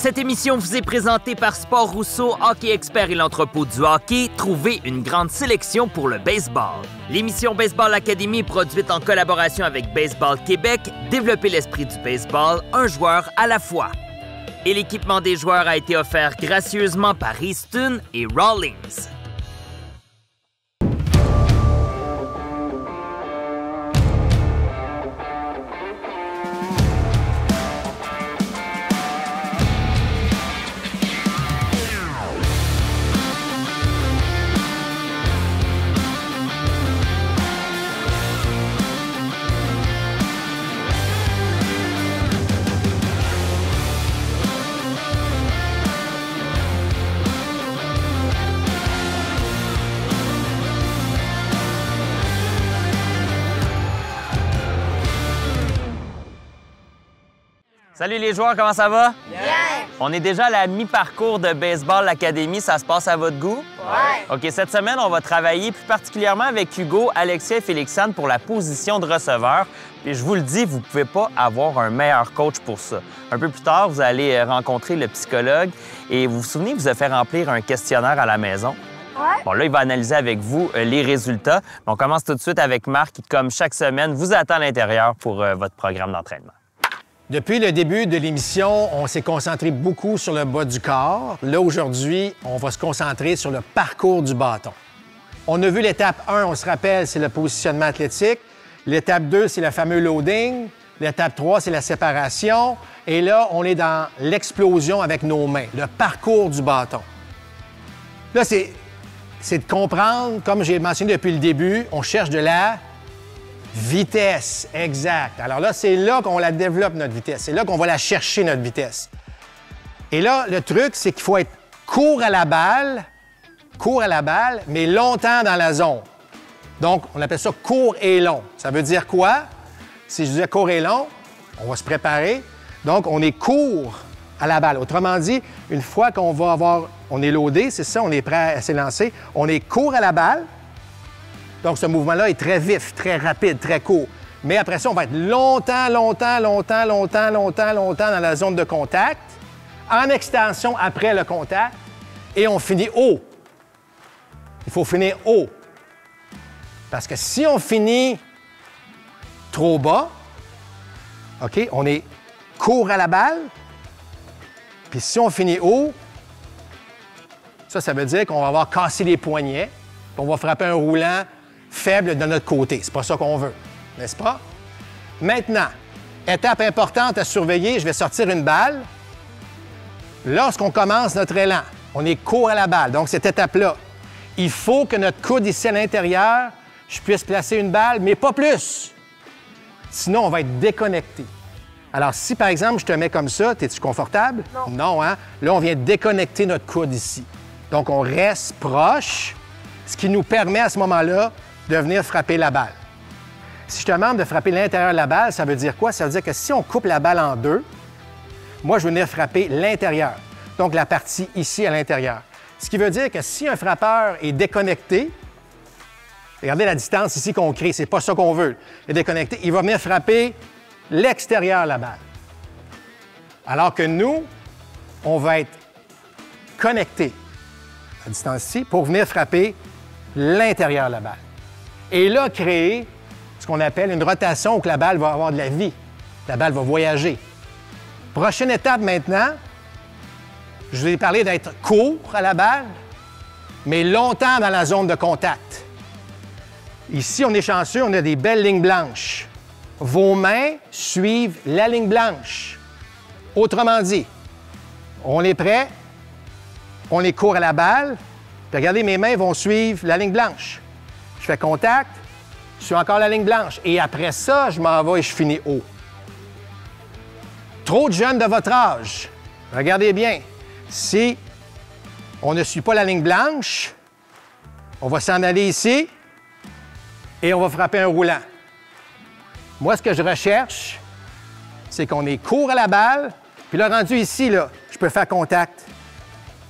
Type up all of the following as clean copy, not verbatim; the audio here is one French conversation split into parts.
Cette émission vous est présentée par Sport Rousseau, hockey expert et l'entrepôt du hockey. Trouvez une grande sélection pour le baseball. L'émission Baseball Academy est produite en collaboration avec Baseball Québec. Développez l'esprit du baseball, un joueur à la fois. Et l'équipement des joueurs a été offert gracieusement par Easton et Rawlings. Salut les joueurs, comment ça va? Bien! On est déjà à la mi-parcours de Baseball Academy. Ça se passe à votre goût? Ouais! OK, cette semaine, on va travailler plus particulièrement avec Hugo, Alexia et Félixane pour la position de receveur. Puis je vous le dis, vous ne pouvez pas avoir un meilleur coach pour ça. Un peu plus tard, vous allez rencontrer le psychologue et vous vous souvenez, il vous a fait remplir un questionnaire à la maison. Ouais. Bon, là, il va analyser avec vous les résultats. On commence tout de suite avec Marc qui, comme chaque semaine, vous attend à l'intérieur pour votre programme d'entraînement. Depuis le début de l'émission, on s'est concentré beaucoup sur le bas du corps. Là, aujourd'hui, on va se concentrer sur le parcours du bâton. On a vu l'étape 1, on se rappelle, c'est le positionnement athlétique. L'étape 2, c'est le fameux loading. L'étape 3, c'est la séparation. Et là, on est dans l'explosion avec nos mains, le parcours du bâton. Là, c'est de comprendre, comme j'ai mentionné depuis le début, on cherche de la vitesse, exact. Alors là, c'est là qu'on la développe, notre vitesse. C'est là qu'on va la chercher, notre vitesse. Et là, le truc, c'est qu'il faut être court à la balle, mais longtemps dans la zone. Donc, on appelle ça court et long. Ça veut dire quoi? Si je disais court et long, on va se préparer. Donc, on est court à la balle. Autrement dit, une fois qu'on va avoir... On est loadé, c'est ça, on est prêt à s'élancer. On est court à la balle. Donc, ce mouvement-là est très vif, très rapide, très court. Mais après ça, on va être longtemps dans la zone de contact, en extension après le contact, et on finit haut. Il faut finir haut. Parce que si on finit trop bas, OK, on est court à la balle, puis si on finit haut, ça veut dire qu'on va avoir cassé les poignets, puis on va frapper un roulant faible de notre côté. C'est pas ça qu'on veut, n'est-ce pas? Maintenant, étape importante à surveiller, je vais sortir une balle. Lorsqu'on commence notre élan, on est court à la balle. Donc, cette étape-là, il faut que notre coude ici à l'intérieur, je puisse placer une balle, mais pas plus. Sinon, on va être déconnecté. Alors, si, par exemple, je te mets comme ça, es-tu confortable? Non. Non, hein? Là, on vient déconnecter notre coude ici. Donc, on reste proche, ce qui nous permet à ce moment-là de venir frapper la balle. Si je te demande de frapper l'intérieur de la balle, ça veut dire quoi? Ça veut dire que si on coupe la balle en deux, moi, je vais venir frapper l'intérieur, donc la partie ici à l'intérieur. Ce qui veut dire que si un frappeur est déconnecté, regardez la distance ici qu'on crée, c'est pas ça qu'on veut. Il est déconnecté, il va venir frapper l'extérieur de la balle. Alors que nous, on va être connecté à distance ici pour venir frapper l'intérieur de la balle. Et là, créer ce qu'on appelle une rotation où la balle va avoir de la vie. La balle va voyager. Prochaine étape maintenant, je vous ai parlé d'être court à la balle, mais longtemps dans la zone de contact. Ici, on est chanceux, on a des belles lignes blanches. Vos mains suivent la ligne blanche. Autrement dit, on est prêt, on est court à la balle, puis regardez, mes mains vont suivre la ligne blanche. Je fais contact, je suis encore la ligne blanche. Et après ça, je m'en vais et je finis haut. Trop de jeunes de votre âge, regardez bien, si on ne suit pas la ligne blanche, on va s'en aller ici et on va frapper un roulant. Moi, ce que je recherche, c'est qu'on est court à la balle, puis là, rendu ici, là, je peux faire contact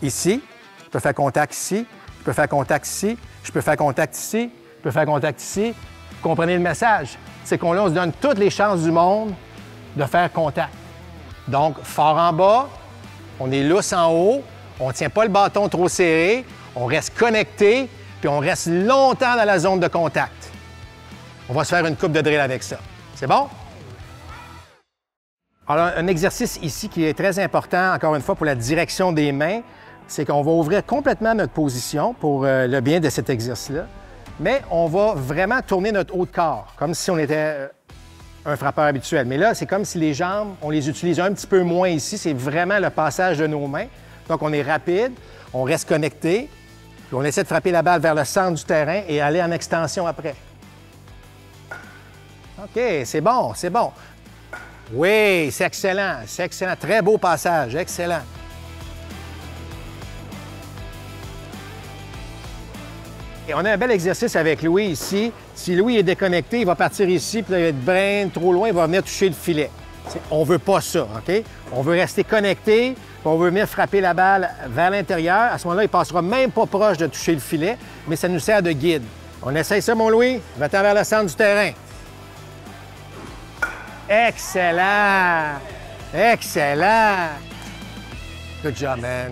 ici, je peux faire contact ici, je peux faire contact ici, je peux faire contact ici, je peux faire contact ici. Vous comprenez le message? C'est qu'on on se donne toutes les chances du monde de faire contact. Donc, fort en bas, on est lousse en haut, on ne tient pas le bâton trop serré, on reste connecté, puis on reste longtemps dans la zone de contact. On va se faire une coupe de drill avec ça. C'est bon? Alors, un exercice ici qui est très important, encore une fois, pour la direction des mains, c'est qu'on va ouvrir complètement notre position pour le bien de cet exercice-là, mais on va vraiment tourner notre haut de corps, comme si on était un frappeur habituel. Mais là, c'est comme si les jambes, on les utilise un petit peu moins ici. C'est vraiment le passage de nos mains. Donc, on est rapide, on reste connecté, puis on essaie de frapper la balle vers le centre du terrain et aller en extension après. OK, c'est bon, c'est bon. Oui, c'est excellent, c'est excellent. Très beau passage, excellent. Et on a un bel exercice avec Louis ici. Si Louis est déconnecté, il va partir ici, puis il va être bien trop loin, il va venir toucher le filet. On ne veut pas ça, OK? On veut rester connecté, puis on veut venir frapper la balle vers l'intérieur. À ce moment-là, il ne passera même pas proche de toucher le filet, mais ça nous sert de guide. On essaye ça, mon Louis? Va-t'en vers le centre du terrain. Excellent! Excellent! Good job, man.